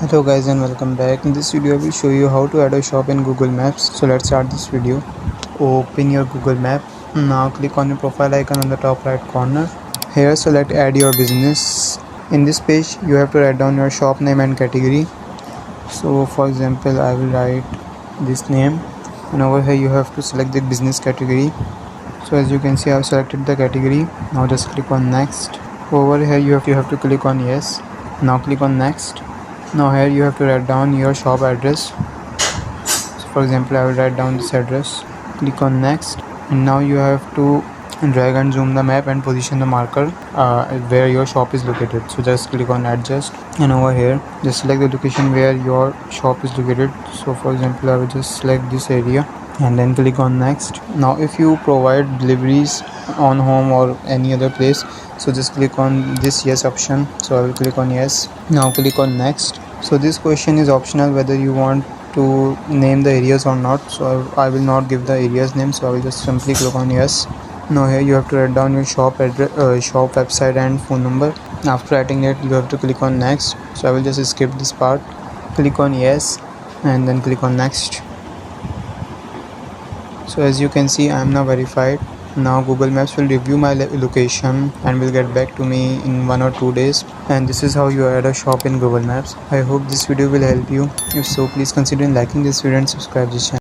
Hello guys and welcome back. In this video I will show you how to add a shop in Google Maps. So let's start this video. Open your Google Map. Now click on your profile icon on the top right corner. Here select add your business. In this page you have to write down your shop name and category. So for example I will write this name, and over here you have to select the business category. So as you can see I have selected the category. Now just click on next. Over here you have to click on yes. Now click on next. Now here you have to write down your shop address. So for example I will write down this address. Click on next, and now you have to drag and zoom the map and position the marker where your shop is located. So just click on adjust, and over here just select the location where your shop is located. So for example I will just select this area and then click on next. Now if you provide deliveries on home or any other place, so just click on this yes option. So I will click on yes. Now click on next. So this question is optional whether you want to name the areas or not. So I will not give the areas name, so I will just simply click on yes. Now here you have to write down your shop address, shop website and phone number. After writing it you have to click on next. So I will just skip this part. Click on yes and then click on next. So as you can see I am now verified. Now Google Maps will review my location and will get back to me in 1 or 2 days. And this is how you add a shop in Google Maps. I hope this video will help you. If so, please consider liking this video and subscribe this channel.